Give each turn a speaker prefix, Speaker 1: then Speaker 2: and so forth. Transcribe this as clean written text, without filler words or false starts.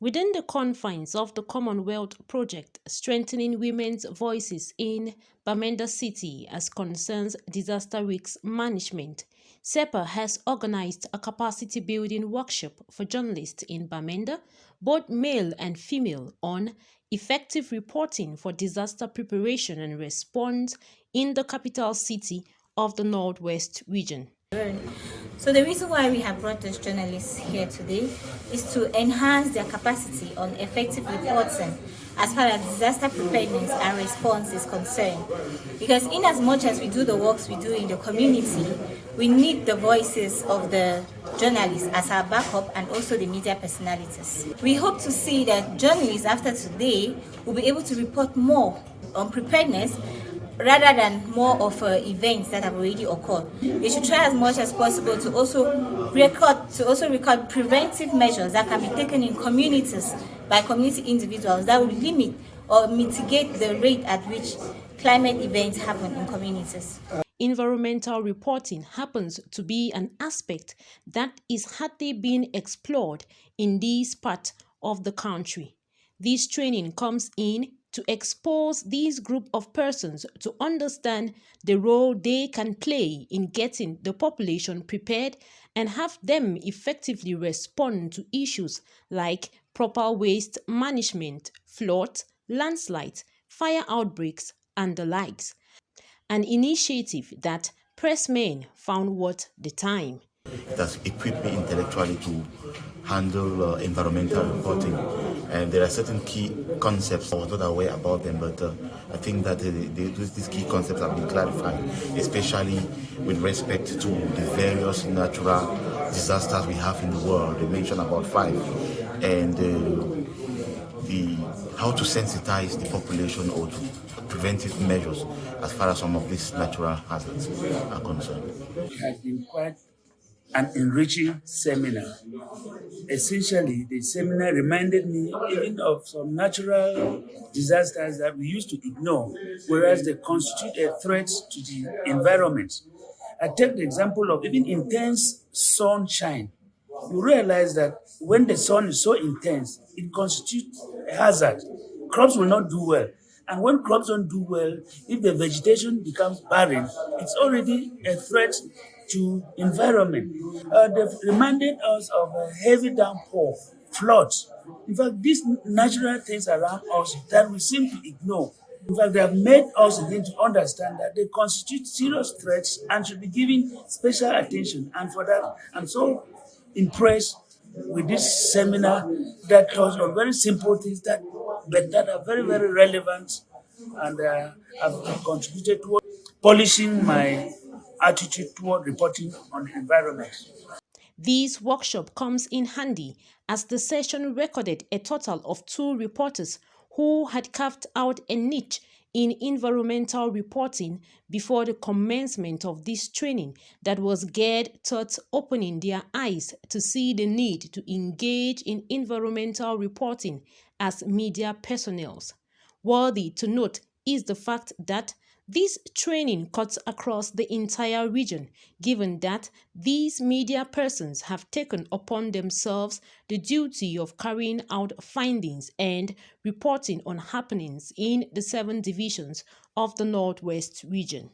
Speaker 1: Within the confines of the Commonwealth Project Strengthening Women's Voices in Bamenda City as concerns disaster risk management, CAEPA has organized a capacity building workshop for journalists in Bamenda, both male and female, on effective reporting for disaster preparation and response in the capital city of the Northwest region.
Speaker 2: So the reason why we have brought these journalists here today is to enhance their capacity on effective reporting as far as disaster preparedness and response is concerned. Because in as much as we do the works we do in the community, we need the voices of the journalists as our backup and also the media personalities. We hope to see that journalists after today will be able to report more on preparedness rather than more of events that have already occurred. They should try as much as possible to also record preventive measures that can be taken in communities by community individuals that would limit or mitigate the rate at which climate events happen in communities.
Speaker 1: Environmental reporting happens to be an aspect that is hardly being explored in this part of the country. This training comes in to expose these group of persons to understand the role they can play in getting the population prepared and have them effectively respond to issues like proper waste management, floods, landslides, fire outbreaks, and the likes. An initiative that pressmen found worth the time.
Speaker 3: It has equipped me intellectually to handle environmental reporting, and there are certain key concepts. I was not aware about them, but I think that these key concepts have been clarified, especially with respect to the various natural disasters we have in the world. They mentioned about 5, and how to sensitize the population or to preventive measures as far as some of these natural hazards are concerned.
Speaker 4: It has been quite an enriching seminar. Essentially, the seminar reminded me even of some natural disasters that we used to ignore, whereas they constitute a threat to the environment. I take the example of even intense sunshine. You realize that when the sun is so intense, it constitutes a hazard. Crops will not do well. And when crops don't do well, if the vegetation becomes barren, it's already a threat to environment. They've reminded us of a heavy downpour, floods. In fact, these natural things around us that we seem to ignore. In fact, they have made us begin to understand that they constitute serious threats and should be given special attention. And for that, I'm so impressed with this seminar that touched on very simple things that are very, very relevant and have contributed toward polishing my attitude toward reporting on the environment.
Speaker 1: This workshop comes in handy as the session recorded a total of 2 reporters who had carved out a niche in environmental reporting before the commencement of this training that was geared towards opening their eyes to see the need to engage in environmental reporting as media personnel. Worthy to note is the fact that this training cuts across the entire region, given that these media persons have taken upon themselves the duty of carrying out findings and reporting on happenings in the 7 divisions of the Northwest region.